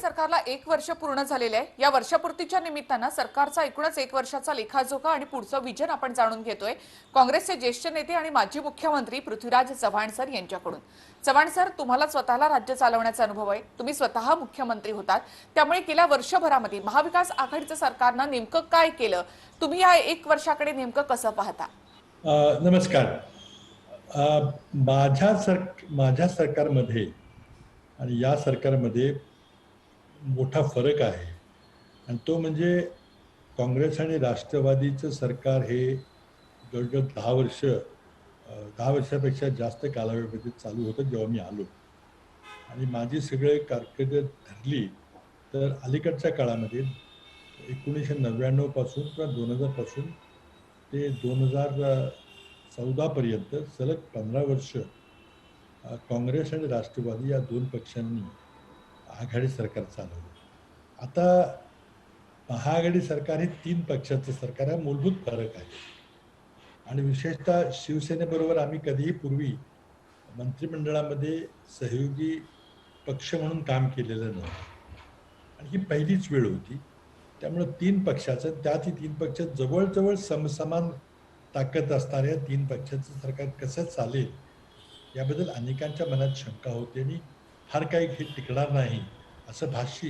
सरकारला 1 वर्ष पूर्ण झालेले आहे। या वर्षपूर्तीच्या निमित्तानं सरकारचा एकूणच 1 वर्षाचा लेखाजोखा आणि पुढचं विजन आपण जाणून घेतोय काँग्रेसचे ज्येष्ठ नेते आणि माजी मुख्यमंत्री पृथ्वीराज चव्हाण सर यांच्याकडून। चव्हाण सर, तुम्हाला स्वतःला राज्य चालवण्याचा अनुभव आहे, तुम्ही स्वतः मुख्यमंत्री होतात, त्यामुळे गेल्या वर्षभरामध्ये महाविकास आघाडीचं सरकारनं नेमकं काय केलं, तुम्ही या 1 वर्षाकडे नेमकं कसं पाहता? नमस्कार. माझ्या सरकारमध्ये आणि या सरकारमध्ये मोठा फरक आहे आणि तो म्हणजे काँग्रेस आणि राष्ट्रवादीचं सरकार हे जवळजवळ 10 वर्षापेक्षा जास्त कालावधीमध्ये चालू होतं जेव्हा मी आलो आणि माझी सगळे कारकीर्द धरली तर अलीकडच्या काळामध्ये 1999 पासून किंवा 2000 पासून ते 2014 पर्यंत सलग 15 वर्ष काँग्रेस आणि राष्ट्रवादी या दोन पक्षांनी आघाडी सरकार चालवलं। आता महाआघाडी सरकार हे 3 पक्षाचं सरकार आहे, मूलभूत फरक आहे आणि विशेषतः शिवसेनेबरोबर आम्ही कधीही पूर्वी मंत्रिमंडळामध्ये सहयोगी पक्ष म्हणून काम केलेलं नव्हतं आणि ही पहिलीच वेळ होती। त्यामुळे 3 पक्षाचं, त्यातही 3 पक्ष जवळजवळ समसमान ताकद असणाऱ्या 3 पक्षाचं सरकार कसं चालेल याबद्दल अनेकांच्या मनात शंका होती आणि फार काही हे टिकणार नाही असं भाष्य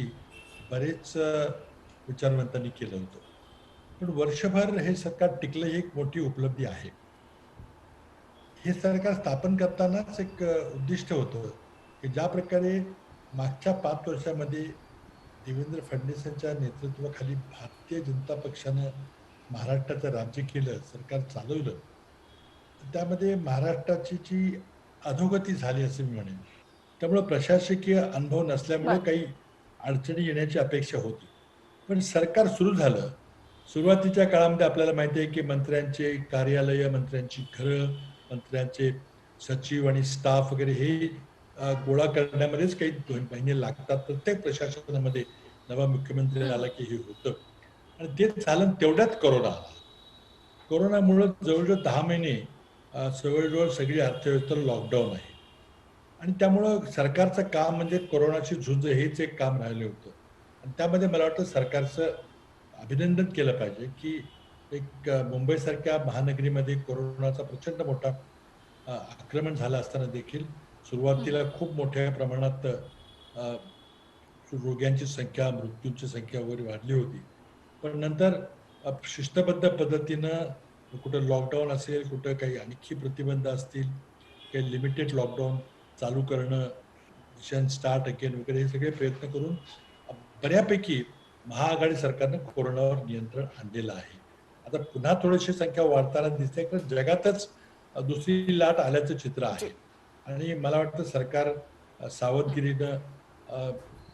बरेच विचारवंतांनी केलं होतं। पण वर्षभर हे सरकार टिकलं ही एक मोठी उपलब्धी आहे। हे सरकार स्थापन करतानाच एक उद्दिष्ट होतं की ज्या प्रकारे मागच्या 5 वर्षामध्ये देवेंद्र फडणवीसांच्या नेतृत्वाखाली भारतीय जनता पक्षानं महाराष्ट्राचं राज्य केलं, सरकार चालवलं, त्यामध्ये महाराष्ट्राची जी अधोगती झाली असं मी म्हणेन। त्यामुळे प्रशासकीय अनुभव नसल्यामुळे काही अडचणी येण्याची अपेक्षा होती, पण सरकार सुरू झालं। सुरुवातीच्या काळामध्ये आपल्याला माहिती आहे की मंत्र्यांचे कार्यालय, मंत्र्यांची घरं, मंत्र्यांचे सचिव आणि स्टाफ वगैरे हे गोळा करण्यामध्येच काही 2 महिने लागतात। प्रत्येक प्रशासनामध्ये नवा मुख्यमंत्री आला की हे होतं आणि ते झालं तेवढ्यात कोरोना आला। कोरोनामुळे जवळजवळ 10 महिने जवळजवळ सगळी अर्थव्यवस्था लॉकडाऊन आहे आणि त्यामुळं सरकारचं काम म्हणजे कोरोनाशी झुंज हेच एक काम राहिलं होतं आणि त्यामध्ये मला वाटतं सरकारचं अभिनंदन केलं पाहिजे की एक मुंबईसारख्या महानगरीमध्ये कोरोनाचा प्रचंड मोठा आक्रमण झालं असताना देखील सुरुवातीला खूप मोठ्या प्रमाणात रोग्यांची संख्या, मृत्यूंची संख्या वगैरे वाढली होती, पण नंतर शिस्तबद्ध पद्धतीनं कुठं लॉकडाऊन असेल, कुठं काही आणखी प्रतिबंध असतील, काही लिमिटेड लॉकडाऊन चालू करणं, मिशन स्टार्ट अगेन वगैरे हे सगळे प्रयत्न करून बऱ्यापैकी महाआघाडी सरकारनं कोरोनावर नियंत्रण आणलेलं आहे। आता पुन्हा थोडीशी संख्या वाढताना दिसते, कारण जगातच दुसरी लाट आल्याचं चित्र आहे आणि मला वाटतं सरकार सावधगिरीनं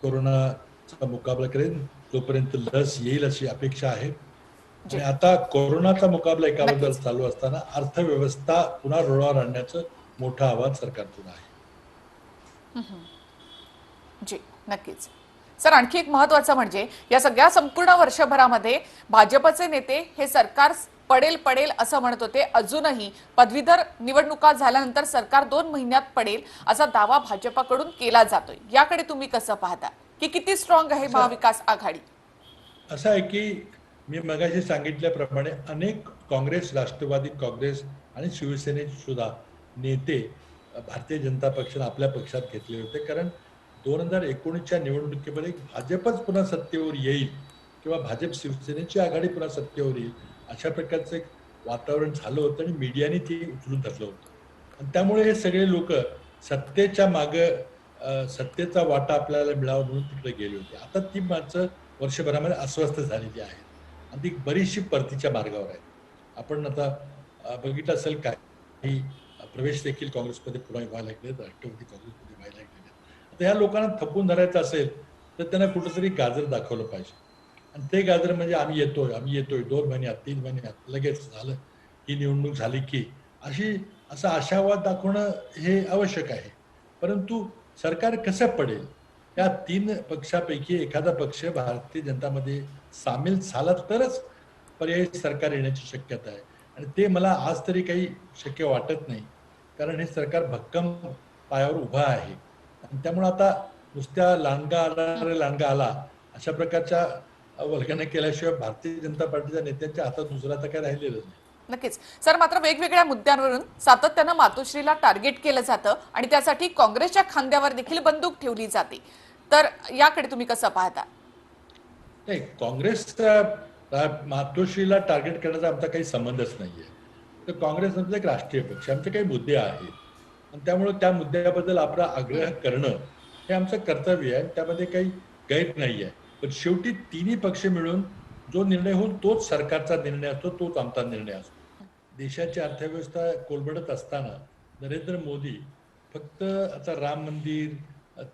कोरोनाचा मुकाबला करेल जोपर्यंत लस येईल अशी अपेक्षा आहे। आणि आता कोरोनाचा मुकाबला एका बाजूला चालू असताना अर्थव्यवस्था पुन्हा रुळावर आणण्याचं मोठं आव्हान सरकारपुढे आहे। जी नक्कीच सर, आणखी एक महत्त्वाचं म्हणजे या सगळ्या संपूर्ण वर्षभरामध्ये भाजपचे नेते हे सरकार पडेल पडेल असं म्हणत होते। अजूनही पदवीधर निवडणुका झाल्यानंतर सरकार 2 महिन्यात पडेल असा दावा भाजपकडून केला जातोय, याकडे तुम्ही कसं पाहता की किती स्ट्रॉंग आहे महाविकास आघाडी? असं आहे की मी मगाशी सांगितल्याप्रमाणे अनेक काँग्रेस, राष्ट्रवादी काँग्रेस आणि शिवसेनेचे सुद्धा नेते भारतीय जनता पक्षाने आपल्या पक्षात घेतले होते, कारण 2019च्या निवडणुकीमध्ये भाजपच पुन्हा सत्तेवर येईल किंवा भाजप शिवसेनेची आघाडी पुन्हा सत्तेवर येईल अशा प्रकारचं एक वातावरण झालं होतं आणि मीडियाने ते उचलून धरलं होतं आणि त्यामुळे हे सगळे लोक सत्तेच्या मागं सत्तेचा वाटा आपल्याला मिळावा म्हणून तिकडे गेले होते। आता ती माणसं वर्षभरामध्ये अस्वस्थ झालेली आहेत आणि ती बरीचशी परतीच्या मार्गावर आहेत। आपण आता बघितलं असेल काही प्रवेश देखील काँग्रेसमध्ये पुन्हा व्हायला लागले, राष्ट्रवादी काँग्रेसमध्ये व्हायला लागले। आता ह्या लोकांना थपून धरायचं असेल तर त्यांना कुठंतरी गाजर दाखवलं पाहिजे आणि ते गाजर म्हणजे आम्ही येतोय 2 महिन्यात 3 महिन्यात लगेच झालं, ही निवडणूक झाली की असा आशावाद दाखवणं हे आवश्यक आहे। परंतु सरकार कसं पडेल, या 3 पक्षापैकी एखादा पक्ष भारतीय जनतामध्ये सामील झाला तरच पर्यायी सरकार येण्याची शक्यता आहे आणि ते मला आज तरी काही शक्य वाटत नाही, कारण हे सरकार भक्कम पायावर उभं आहे आणि त्यामुळे आता नुसत्या लांडगा आला रे लांडगा आला अशा प्रकारच्या वल्गना केल्याशिवाय भारतीय जनता पार्टीच्या नेत्यांच्या हातात दुसरा तर काय राहिलेलं नाही. नक्कीच सर, मात्र वेगवेगळ्या मुद्द्यांवरून सातत्यानं मातोश्रीला टार्गेट केलं जातं आणि त्यासाठी काँग्रेसच्या खांद्यावर देखील बंदूक ठेवली जाते. तर याकडे तुम्ही कसं पाहता? नाही, काँग्रेस मातोश्रीला टार्गेट करण्याचा आमचा काही संबंधच नाहीये. तर काँग्रेस आमचा एक राष्ट्रीय पक्ष, आमचे काही मुद्दे आहेत आणि त्यामुळे त्या मुद्द्याबद्दल आपला आग्रह करणं हे आमचं कर्तव्य आहे. त्यामध्ये काही गैर नाही आहे. पण शेवटी तिन्ही पक्ष मिळून जो निर्णय होईल तोच सरकारचा निर्णय असतो, तोच आमचा निर्णय असतो. देशाची अर्थव्यवस्था कोलमडत असताना नरेंद्र मोदी फक्त आता राम मंदिर,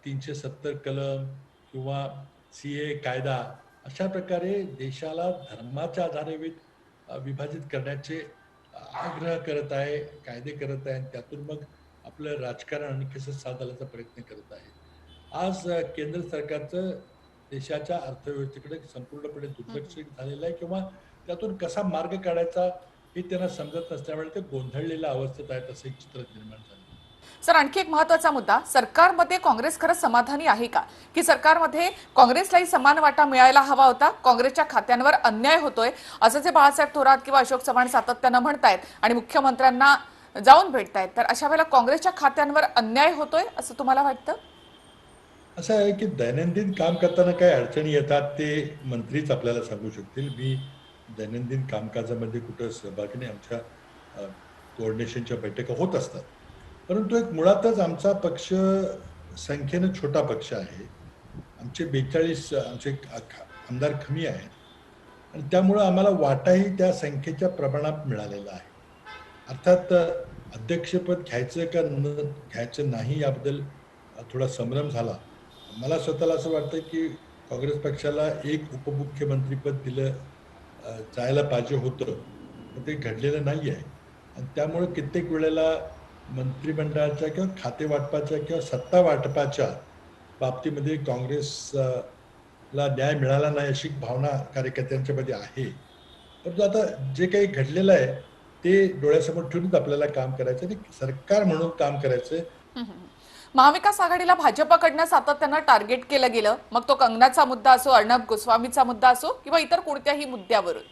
370 कलम किंवा सीए कायदा अशा प्रकारे देशाला धर्माच्या आधारे विभाजित करण्याचे आग्रह करत आहे, कायदे करत आहे आणि त्यातून मग आपलं राजकारण आणि कसं साधायचा प्रयत्न करत आहे. आज केंद्र सरकारचं देशाच्या अर्थव्यवस्थेकडे संपूर्णपणे दुर्लक्ष झालेलं आहे किंवा त्यातून कसा मार्ग काढायचा हे त्यांना समजत नसल्यामुळे ते गोंधळलेल्या अवस्थेत आहेत, असं एक चित्र निर्माण झालं. सर, आणखी एक महत्त्वाचा मुद्दा, सरकारमध्ये काँग्रेस खरंच समाधानी आहे का, की सरकारमध्ये काँग्रेसलाही समान वाटा मिळायला हवा होता, काँग्रेसच्या खात्यांवर अन्याय होतोय असं जे बाळासाहेब थोरात किंवा अशोक चव्हाण सातत्यानं म्हणतायत आणि मुख्यमंत्र्यांना जाऊन भेटतायत, तर अशा वेळेला काँग्रेसच्या खात्यांवर अन्याय होतोय असं तुम्हाला वाटतं? असं आहे की दैनंदिन काम करताना काय अडचणी येतात ते मंत्रीच आपल्याला सांगू शकतील. मी दैनंदिन कामकाजामध्ये कुठं सहभागी नाही. आमच्या कोऑर्डिनेशनच्या बैठका होत असतात. परंतु एक मुळातच आमचा पक्ष संख्येनं छोटा पक्ष आहे. आमचे 42 आमचे आमदार कमी आहेत आणि त्यामुळं आम्हाला वाटाही त्या संख्येच्या प्रमाणात मिळालेला आहे. अर्थात अध्यक्षपद घ्यायचं का न घ्यायचं नाही याबद्दल थोडा संभ्रम झाला. मला स्वतःला असं वाटतं की काँग्रेस पक्षाला एक उपमुख्यमंत्रीपद दिलं जायला पाहिजे होतं, पण ते घडलेलं नाही आहे आणि त्यामुळे कित्येक वेळेला मंत्रिमंडळाच्या किंवा खाते वाटपाच्या किंवा सत्ता वाटपाच्या बाबतीमध्ये काँग्रेसला न्याय मिळाला नाही अशी भावना कार्यकर्त्यांच्या मध्ये आहे. परंतु आता जे काही घडलेलं आहे ते डोळ्यासमोर ठेवूनच आपल्याला काम करायचं आणि सरकार म्हणून काम करायचं. महाविकास आघाडीला भाजपकडनं सातत्यानं टार्गेट केलं गेलं, मग तो कंगनाचा मुद्दा असो, अर्णब गोस्वामीचा मुद्दा असो किंवा इतर कोणत्याही मुद्द्यावरून.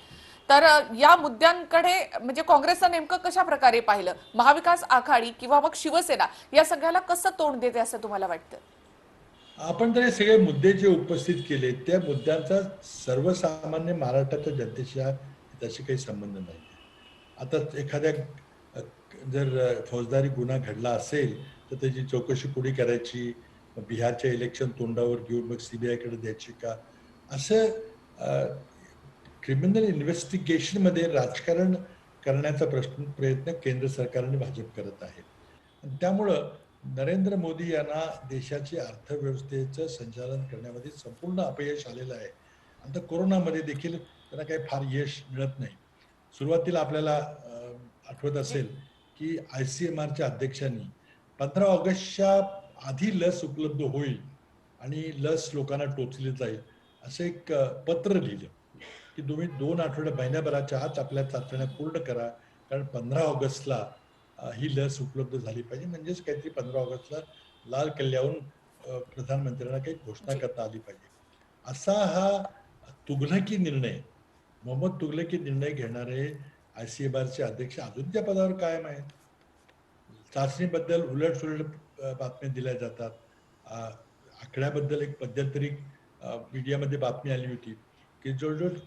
तर या मुद्द्यांकडे म्हणजे काँग्रेसनं नेमकं कशा प्रकारे पाहिलं, महाविकास आघाडी किंवा मग शिवसेना या सगळ्याला कसं तोंड देते असं तुम्हाला वाटतं? आपण जर हे सगळे मुद्दे जे उपस्थित केले त्या मुद्द्यांचा सर्वसामान्य महाराष्ट्राच्या जनतेशी त्याशी काही संबंध नाही. आता एखाद्या अ, जर फौजदारी गुन्हा घडला असेल तर त्याची चौकशी कोणी करायची, बिहारच्या इलेक्शन तोंडावर घेऊन मग सीबीआयकडे द्यायची का, असं क्रिमिनल इन्व्हेस्टिगेशनमध्ये राजकारण करण्याचा प्रयत्न केंद्र सरकार आणि भाजप करत आहे. आणि त्यामुळं नरेंद्र मोदी यांना देशाची अर्थव्यवस्थेचं संचालन करण्यामध्ये संपूर्ण अपयश आलेलं आहे. आता कोरोनामध्ये देखील त्यांना काही फार यश मिळत नाही. सुरुवातीला आपल्याला आठवत असेल की ICMRच्या अध्यक्षांनी 15 ऑगस्टच्या आधी लस उपलब्ध होईल आणि लस लोकांना टोचली जाईल असं एक पत्र लिहिलं की तुम्ही 2 आठवड्या महिन्याभराच्या आत आपल्या चाचण्या पूर्ण करा, कारण 15 ऑगस्टला ही लस उपलब्ध झाली पाहिजे. म्हणजेच काहीतरी 15 ऑगस्टला लाल किल्ल्यावरून प्रधानमंत्र्यांना काही घोषणा जी. करता आली पाहिजे. असा हा तुघलकी निर्णय, मोहम्मद तुघलकी निर्णय घेणारे ICMRचे अध्यक्ष अजून त्या पदावर कायम आहेत. चाचणीबद्दल उलटसुलट बातम्या दिल्या जातात. अ, आकड्याबद्दल एक मध्यंतरी मीडियामध्ये बातमी आली होती की जवळजवळ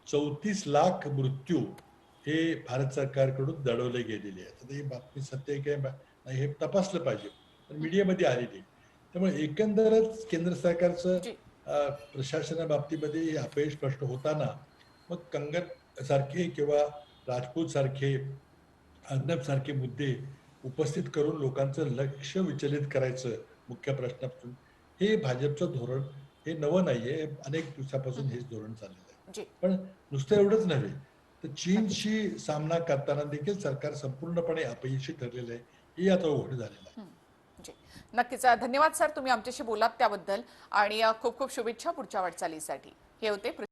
34 लाख मृत्यू हे भारत सरकारकडून दडवले गेलेले आहेत. आता ही बातमी सत्य आहे काय नाही हे तपासलं पाहिजे, पण मीडियामध्ये आलेली. त्यामुळे एकंदरच केंद्र सरकारचं जी. प्रशासनाबाबतीमध्ये हे अपयश स्पष्ट होताना मग कंगन सारखे किंवा राजपूत सारखे, अर्नब सारखे मुद्दे उपस्थित करून लोकांचं लक्ष विचलित करायचं मुख्य प्रश्नापासून, हे भाजपचं धोरण हे नवं नाहीये. अनेक दिवसापासून हेच धोरण चाललेलं आहे. जी. पण नुसतं एवढंच नव्हे तर नक्कीच. चीनशी सामना करताना देखील सरकार संपूर्णपणे अपयशी ठरलेलं आहे. हे आता उघड झालेलं आहे. जी. नक्कीच. धन्यवाद सर, तुम्ही आमच्याशी बोलात त्याबद्दल आणि खूप खूप शुभेच्छा पुढच्या वाटचालीसाठी. हे होते